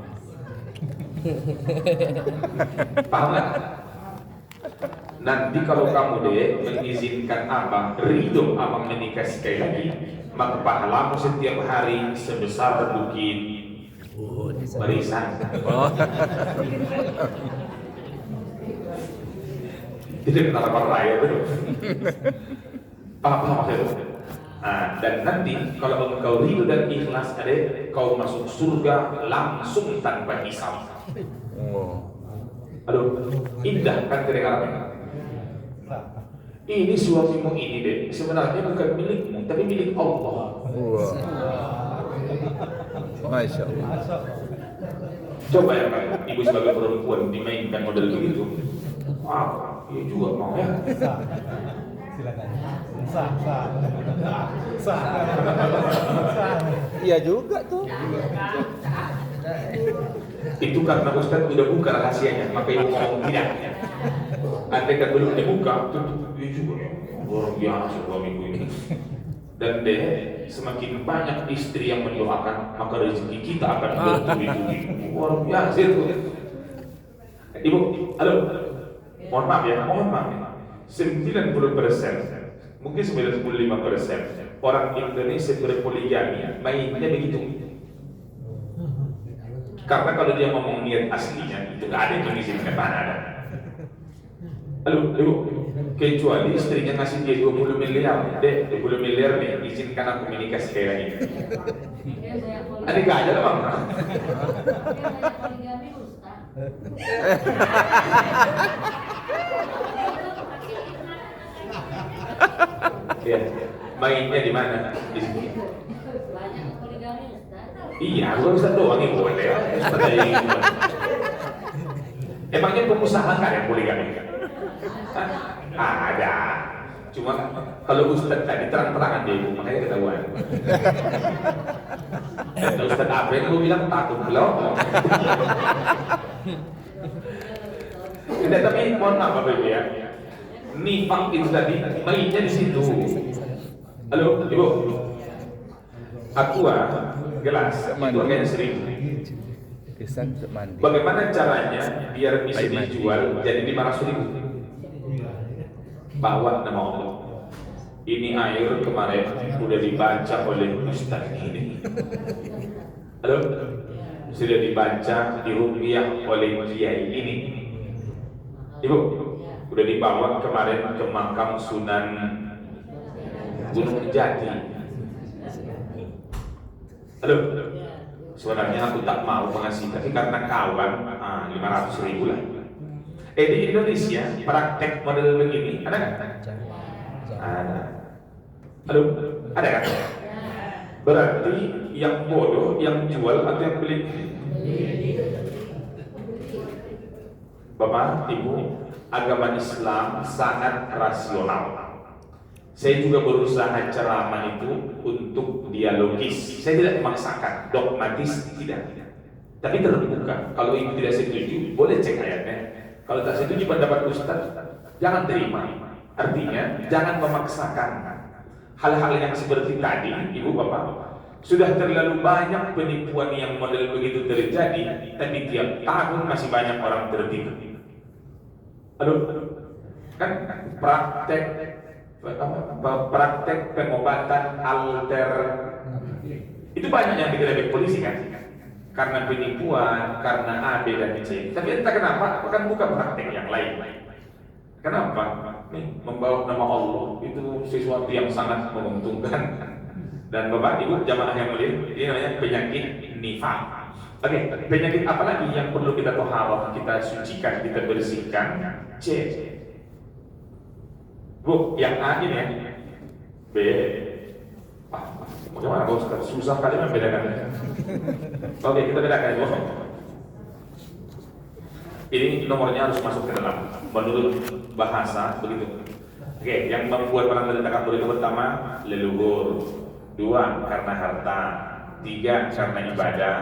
Paham gak? Nanti kalau kamu deh mengizinkan abang, ridho abang menikah sekali lagi, maka pahalamu setiap hari sebesar bukit barisan. Tidak kenal apa raya betul. Paham maksudnya? Nah, dan nanti kalau engkau ridho dan ikhlas, kau masuk surga langsung tanpa hisab. Aduh, indah kan kedengarannya. Ini suamimu ini deh, sebenarnya bukan milikmu, tapi milik Allah. Masya Allah. Coba ya Pak, ibu sebagai perempuan dimainkan model begitu. Wah, iya juga mau ya. Silakan. Sah. Iya juga tuh. Itu karena Ustaz sudah buka rahasianya, maka ibu ngomong tidak. Andai kan belum dibuka, dia juga orang biasa suamiku ini. Dan deh, semakin banyak istri yang mendoakan, maka rezeki kita akan bertubi-tubi. Orang biasa itu. Ibu, halo. Mohon maaf ya. 90%, mungkin 95% orang Indonesia berpoligami, mainnya begitu. Karena kalau dia ngomong niat aslinya, itu nggak ada yang mengizinkan, mana ada. Halo, kecuali istrinya ngasih dia 20 miliar, deh 20 miliar nih, izinkan aku menikah sekali lagi. Ada nggak ada bang? Ya, mainnya di mana? Di sini. Iya, gua Ustaz doang yang boleh ya. Emangnya pengusaha nggak yang poligami? Ada. Cuma kalau Ustaz tadi terang-terangan dia, makanya ketahuan. Kalau Ustaz apa yang gue bilang takut belum? Tidak, tapi mohon maaf Bapak Ibu ya. Nifak itu tadi mainnya di situ. Halo, Ibu. Aqua gelas itu harganya 1.000. Kesan untuk mandi. Bagaimana caranya biar bisa Air mandi. dijual jadi 500.000? Bawa nama Allah. Ini air kemarin sudah dibaca oleh Ustaz ini. Halo? Sudah dibaca di rupiah oleh kiai ini. Ibu, sudah dibawa kemarin ke makam Sunan Gunung Jati. Halo? Sebenarnya aku tak mau mengasih, tapi karena kawan, 500.000 lah. Di Indonesia praktek model begini ada nggak? Ada. Aduh, ada kan? Berarti yang bodoh yang jual atau yang beli? Bapak, Ibu, agama Islam sangat rasional. Saya juga berusaha ceramah itu untuk dialogis. Saya tidak memaksakan, dogmatis tidak. Tapi terbuka. Kalau Ibu tidak setuju, boleh cek ayatnya. Kalau tak setuju pendapat Ustaz, jangan terima. Artinya, jangan memaksakan. Hal-hal yang seperti tadi, Ibu Bapak, sudah terlalu banyak penipuan yang model begitu terjadi, tapi tiap tahun masih banyak orang tertipu. Aduh, kan praktek pengobatan alter itu banyak yang dikerebek polisi kan? Karena penipuan, karena A, B, dan C. Tapi entah kenapa, akan buka praktek yang lain. Kenapa? Nih, membawa nama Allah itu sesuatu yang sangat menguntungkan. Dan Bapak Ibu jamaah yang mulia, ini namanya penyakit nifaq. Oke, penyakit apa lagi yang perlu kita toharoh, kita sucikan, kita bersihkan? C. Bu, yang A ini ya. B. Bagaimana bos? Susah kali membedakannya. Oke, kita bedakan Bu. Ini nomornya harus masuk ke dalam. Menurut bahasa begitu. Oke, yang membuat orang mendatangkan itu pertama leluhur, 2 karena harta, 3 karena ibadah,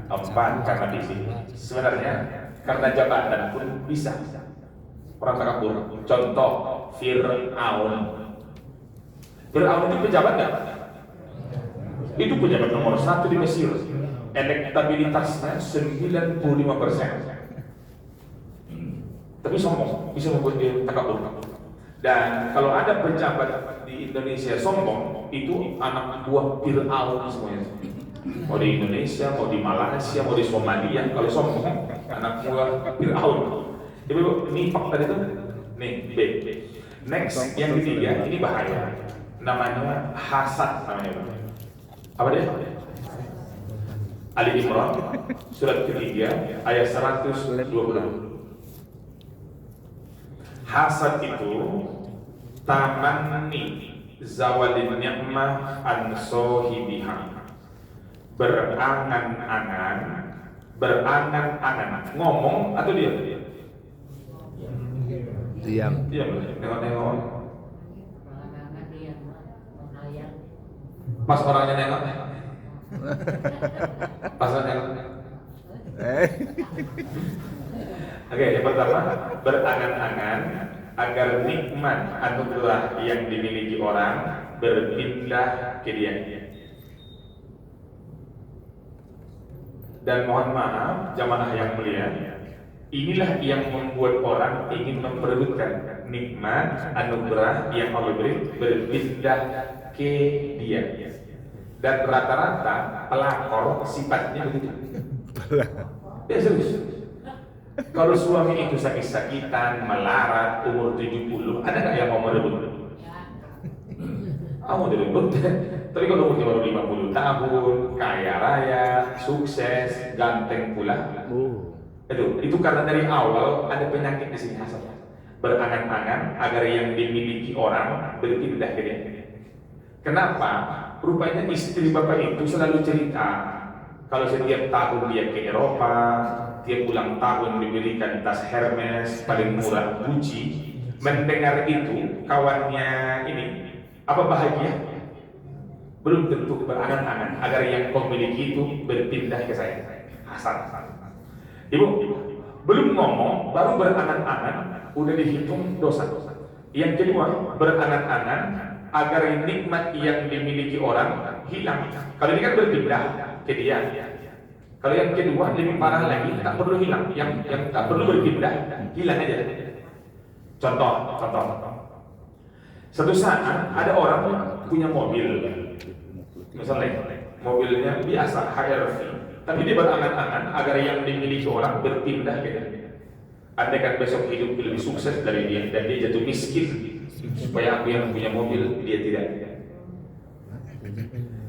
4 karena fisik. Sebenarnya karena jabatan pun bisa. Orang takabur. Contoh Fir'aun. Fir'aun itu pejabat nggak? Itu pejabat nomor 1 di Mesir. Elektabilitasnya 95%. Tapi sombong, bisa membuat dia takabur. Dan kalau ada pejabat di Indonesia sombong, itu anak buah Fir'aun semuanya. Mau di Indonesia, mau di Malaysia, mau di Somalia, kalau sombong, anak buah Fir'aun. Ibu, ini fakta itu, nih B. Next, yang ketiga, ini bahaya. Namanya hasad namanya. Apa dia? Ali Imran, surat ketiga, ayat 120. Hasad itu tamanni zawalin ni'mah an sohibiha, berangan-angan ngomong atau diam? Diam. Nengok-nengok. Pas orangnya nengok. Pas orangnya nengok. Oke, yang pertama berangan-angan agar nikmat anugerah yang dimiliki orang berpindah ke dia. Dan mohon maaf, jamaah yang mulia, inilah yang membuat orang ingin memperebutkan nikmat anugerah yang Allah beri berpindah ke dia. Dan rata-rata pelakor sifatnya begitu. Ya serius. Kalau suami itu sakit-sakitan, melarat, umur 70, ada nggak yang mau merebut? Mau direbut. Tapi kalau umurnya baru 50 tahun, kaya raya, sukses, ganteng pula. Itu karena dari awal ada penyakit di sini hasad. Berangan-angan agar yang dimiliki orang berpindah ke dia. Kenapa? Rupanya istri bapak itu selalu cerita kalau setiap tahun dia ke Eropa, tiap ulang tahun diberikan tas Hermes paling murah Gucci. Mendengar itu kawannya ini apa bahagia? Belum tentu berangan-angan agar yang kau miliki itu berpindah ke saya. Hasad. Ibu, belum ngomong baru berangan-angan udah dihitung dosa. Yang kedua berangan-angan agar nikmat yang dimiliki orang hilang. Kalau ini kan berpindah ke dia. Kalau yang kedua lebih parah lagi, tak perlu hilang. Yang tak perlu berpindah, hilang aja. Contoh. Satu saat ada orang punya mobil, misalnya mobilnya biasa HRV, tapi dia berangan-angan agar yang dimiliki orang berpindah ke dia. Andai kan besok hidup lebih sukses dari dia dan dia jatuh miskin, supaya aku yang punya mobil, dia tidak.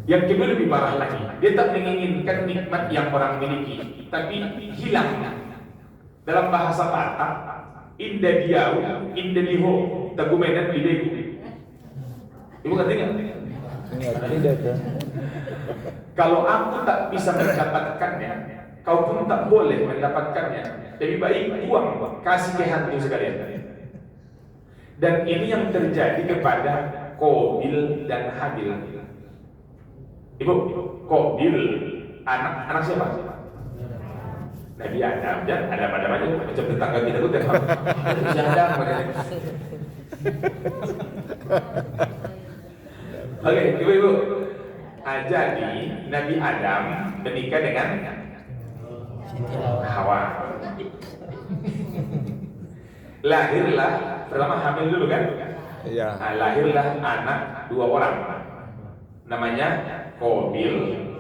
Yang kedua lebih parah lagi, dia tak menginginkan nikmat yang orang miliki, tapi hilang. Dalam bahasa Batak, indah diau, indah diho, tagumenan lidegu. Ibu ngerti nggak? Tidak kan? Kalau aku tak bisa mendapatkannya, kau pun tak boleh mendapatkannya. Lebih baik buang, kasih ke hantu sekalian. Dan ini yang terjadi kepada Qabil dan Habil. Ibu, Qabil anak siapa? Nabi Adam. Dan ada pada macam tetangga kita tuh tembak. Ada pada. Oke, ibu-ibu. Jadi Nabi Adam menikah dengan Hawa. Lahirlah, pertama hamil dulu kan? Iya. Nah, lahirlah anak 2 orang. Namanya Qabil,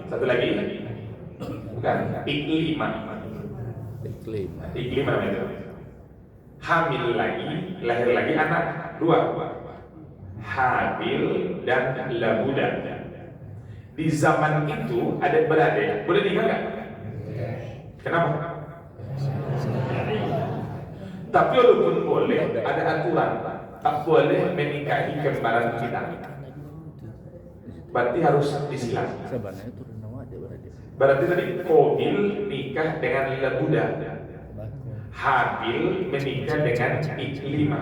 satu lagi bukan, Iklima. Iklima namanya. Hamil lagi, lahir lagi anak 2. Habil dan Labuda. Di zaman itu ada beradik, boleh nikah nggak? Kenapa? Tapi walaupun boleh, ada aturan, tak boleh menikahi kembaran kita. Berarti harus disilang. Sebenarnya turun nama dia berarti. Berarti tadi Qabil nikah dengan Labuda, Habil menikah dengan Iklima.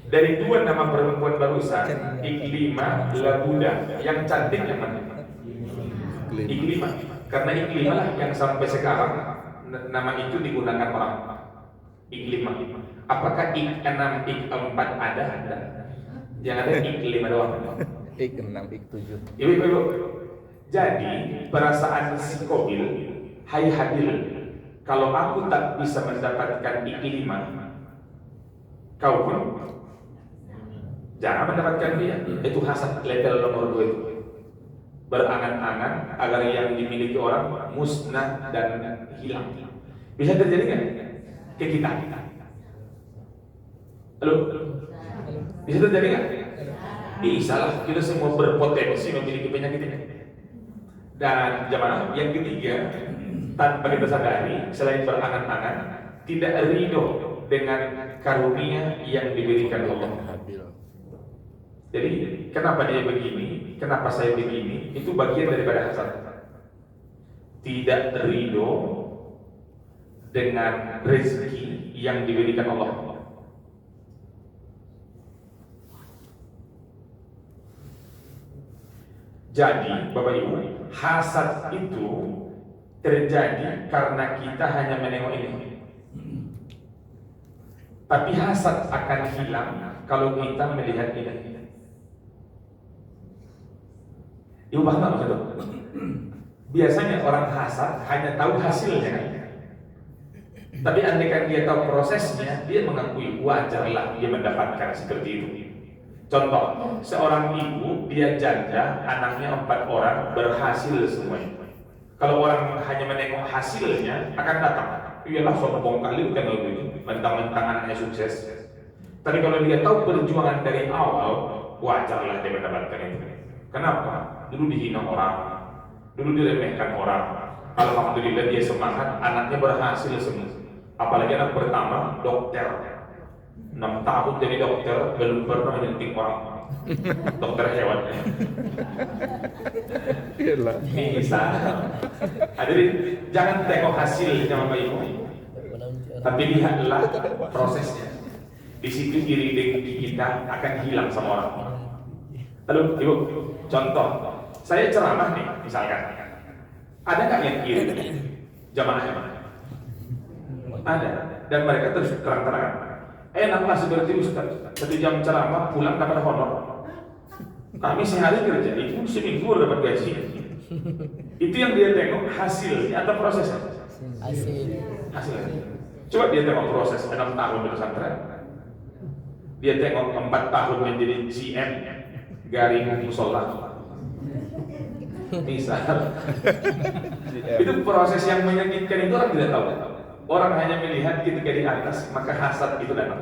Dari 2 nama perempuan barusan, Iklima, Labuda, yang cantik yang mana? Iklima. Karena Iklima lah yang sampai sekarang nama itu digunakan orang. Iklima. Apakah Ik6, Ik4 ada? Yang ada Iklima doang. Ik6, Ik7. Ibu. Jadi perasaan si Qabil, hai Habil, kalau aku tak bisa mendapatkan Iklima, kau pun jangan mendapatkan dia. Itu hasad level nomor 2 itu. Berangan-angan agar yang dimiliki orang musnah dan hilang. Bisa terjadi nggak ke kita? Halo? Bisa terjadi nggak? Bisa lah, kita semua berpotensi memiliki penyakit ini. Dan jamaah yang ketiga, tanpa kita sadari, selain berangan-angan, tidak ridho dengan karunia yang diberikan Allah. Jadi kenapa dia begini, kenapa saya begini, itu bagian daripada hasad. Tidak ridho dengan rezeki yang diberikan Allah. Jadi Bapak Ibu, hasad itu terjadi karena kita hanya menengok ini. Tapi hasad akan hilang kalau kita melihat ini. Ibu paham tak maksud itu? Biasanya orang hasad hanya tahu hasilnya kan? Tapi andaikan dia tahu prosesnya, dia mengakui wajarlah dia mendapatkan seperti itu. Contoh, seorang ibu dia janda, anaknya 4 orang berhasil semuanya. Kalau orang hanya menengok hasilnya akan datang, iyalah sombong kali bukan begitu, mentang-mentang anaknya sukses. Tapi kalau dia tahu perjuangan dari awal, wajarlah dia mendapatkan itu. Kenapa? Dulu dihina orang, dulu diremehkan orang. Alhamdulillah dia semangat, anaknya berhasil semua. Apalagi anak pertama dokter, 6 tahun jadi dokter, belum pernah menyentuh orang. Dokter hewan. Iyalah. Bisa. Hadirin, jangan tengok hasilnya Bapak Ibu, tapi lihatlah prosesnya. Di situ iri dengki kita akan hilang sama orang. Halo Ibu, contoh, saya ceramah nih, misalkan, ada nggak yang iri jamaah? Ada, dan mereka terus terang-terangan. Enaklah seperti Ustaz, 1 jam ceramah pulang dapat honor. Kami sehari kerja itu seminggu dapat gaji. Itu yang dia tengok hasilnya atau prosesnya? Hasilnya. Coba dia tengok proses 6 tahun di pesantren. Dia tengok 4 tahun menjadi GM garing musola. Misal. Itu proses yang menyakitkan itu orang tidak tahu. Orang hanya melihat ketika di atas, maka hasad itu datang.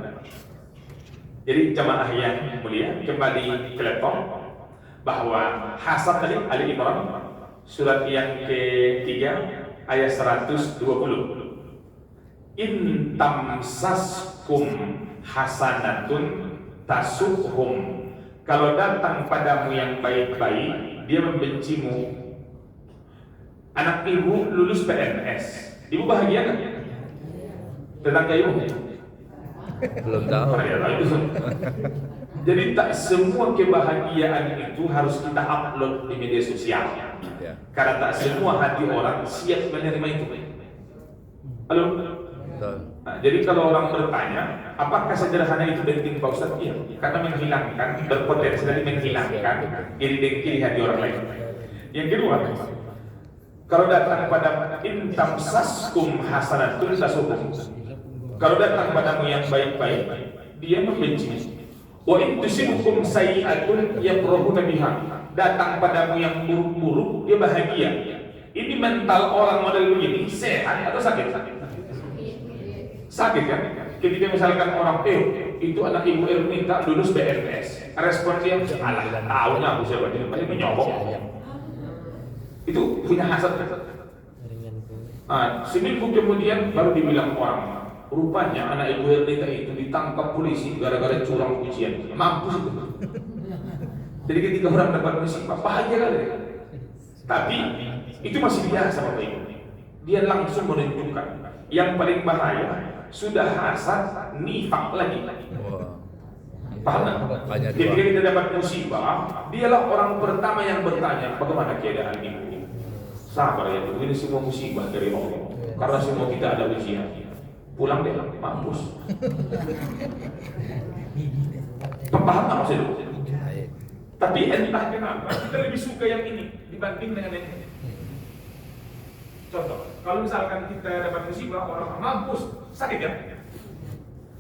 Jadi jamaah yang mulia, kembali ke laptop, bahwa hasad tadi Ali Imran surat yang ke-3 ayat 120. In tamsaskum hasanatun tasuhum. Kalau datang padamu yang baik-baik, dia membencimu. Anak ibu lulus PNS, ibu bahagia kan? Tetangga ibu? Belum tahu. Jadi tak semua kebahagiaan itu harus kita upload di media sosial. Ya. Karena tak semua hati orang siap menerima itu. Halo? Betul. Nah, jadi kalau orang bertanya, apakah sederhana itu penting Pak Ustaz? Iya, karena menghilangkan, berpotensi dari menghilangkan iri dengki di hati orang lain. Yang kedua, kalau datang pada intamsaskum hasanatun tasukum. Kalau datang padamu yang baik-baik, dia membenci. Wa in tusibkum sayi'atun yakrahuna biha. Datang padamu yang buruk-buruk, dia bahagia. Ini mental orang model begini sehat atau sakit? Sakit kan? Ketika misalkan orang itu anak ibu Ernita lulus BNS, respon dia alah tahunya aku siapa dia paling menyogok. Itu punya hasad. Seminggu kemudian baru dibilang orang, rupanya anak ibu Ernita itu ditangkap polisi gara-gara curang ujian. Mampus itu. Jadi ketika orang dapat musibah bahagia kali. Tapi itu masih biasa Bapak Ibu. Dia langsung menunjukkan yang paling bahaya sudah hasad, nifak lagi. Paham nggak? Ketika kita dapat musibah, dialah orang pertama yang bertanya, bagaimana keadaan ibu? Sabar ya, ini semua musibah dari Allah. Karena semua kita ada ujian. Pulang deh, mampus. Paham nggak maksudnya? Tapi entah kenapa kita lebih suka yang ini dibanding dengan yang ini. Contoh, kalau misalkan kita dapat musibah, orang mampus, sakit ya?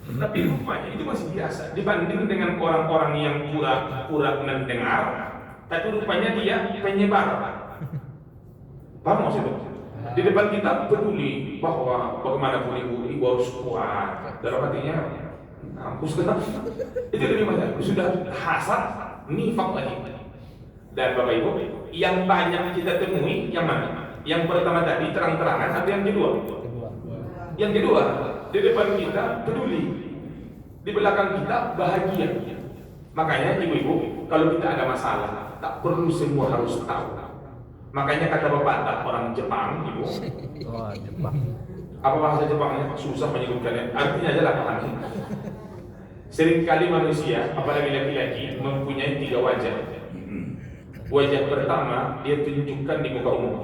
Tapi rupanya itu masih biasa dibanding dengan orang-orang yang pura-pura mendengar, tapi rupanya dia penyebar. Paham maksudnya? Di depan kita peduli bahwa bagaimanapun ibu harus kuat. Dalam artinya, mampus kenapa? Itu lebih banyak. Sudah hasad, nifak lagi. Dan Bapak Ibu, yang banyak kita temui yang mana? Yang pertama tadi terang-terangan atau yang kedua? Yang kedua, di depan kita peduli, di belakang kita bahagia. Makanya ibu-ibu, kalau kita ada masalah, tak perlu semua harus tahu. Makanya kata pepatah orang Jepang, ibu. Oh, Jepang. Apa bahasa Jepangnya? Susah menyebutkannya. Artinya aja lah paham. Seringkali manusia, apalagi laki-laki, mempunyai 3 wajah. Wajah pertama dia tunjukkan di muka umum.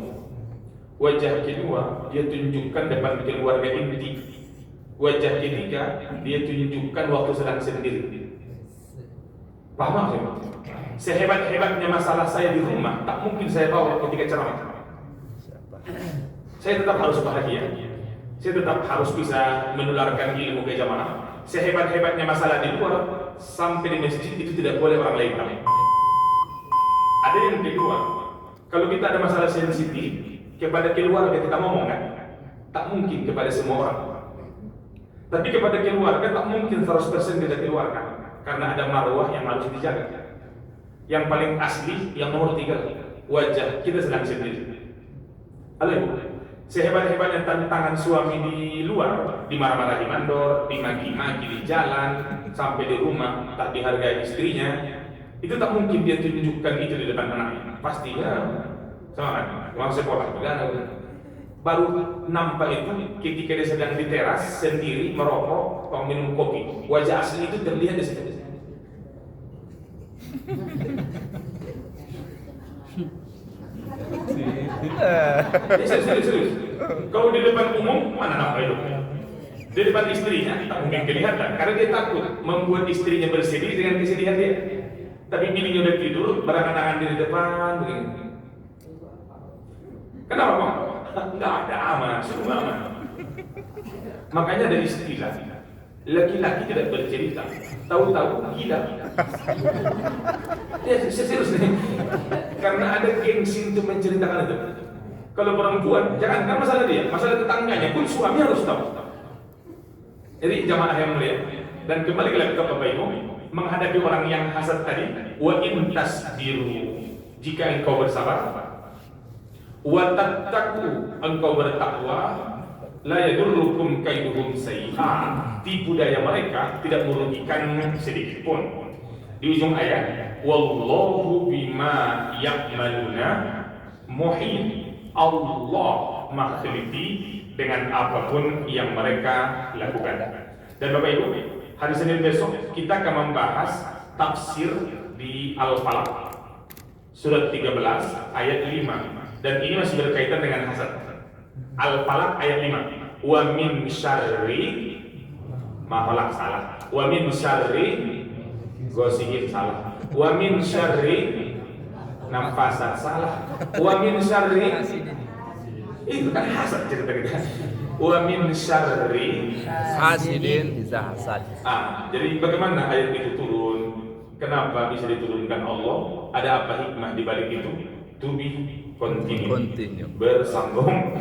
Wajah kedua dia tunjukkan depan keluarga inti. Wajah ketiga dia tunjukkan waktu sedang sendiri. Paham maksudnya? Sehebat-hebatnya masalah saya di rumah, tak mungkin saya bawa ketika ceramah. Saya tetap harus bahagia. Saya tetap harus bisa menularkan ilmu ke jamaah. Sehebat-hebatnya masalah di luar, sampai di masjid itu tidak boleh orang lain tahu. Ada yang kedua, kalau kita ada masalah sensitif, kepada keluarga kita ngomong kan? Tak mungkin kepada semua orang. Tapi kepada keluarga tak mungkin 100% kita keluarkan, karena ada marwah yang harus dijaga. Yang paling asli, yang nomor 3, wajah kita sedang sendiri. Halo ibu, sehebat-hebatnya tantangan suami di luar, dimarah-marahi mandor, dimaki-maki di jalan, sampai di rumah tak dihargai istrinya, itu tak mungkin dia tunjukkan itu di depan anaknya. Pasti ya, sama kan, uang sekolah juga. Baru nampak itu ketika dia sedang di teras sendiri merokok, minum kopi. Wajah asli itu terlihat di situ. Serius. Kalau di depan umum mana nampak itu? Di depan istrinya tak mungkin kelihatan karena dia takut membuat istrinya bersedih dengan kesedihan dia. Tapi bininya udah tidur, berangan-angan di depan begini. Kenapa Bang? Enggak ada aman, semua aman. Makanya ada istilah, laki-laki tidak bercerita, tahu-tahu gila. Ya serius nih, karena ada gengsi untuk menceritakan itu. Kalau perempuan, jangan masalah dia, masalah tetangganya pun suami harus tahu. Jadi jamaah yang mulia, dan kembali lagi ke Bapak Ibu, menghadapi orang yang hasad tadi, wa in tasbiru, jika engkau bersabar, wa tattaqu, engkau bertakwa, la yadurrukum kaiduhum sayyi'ah, tipu daya mereka tidak merugikan sedikit pun. Di ujung ayat, wallahu bima ya'maluna muhit, Allah maha teliti dengan apapun yang mereka lakukan. Dan Bapak Ibu, hari Senin besok kita akan membahas tafsir di Al-Falaq surat 13 ayat 5, dan ini masih berkaitan dengan hasad. Al-Falaq ayat 5, wa min syarri maholak salah, wa min syarri gosihin salah, wa min syarri nafasat salah, wa min syarri, itu kan hasad cerita kita. Wa min syarri Hasidin iza hasad. Jadi bagaimana ayat itu turun? Kenapa bisa diturunkan Allah? Ada apa hikmah di balik itu? To be continue. Continue. Bersambung.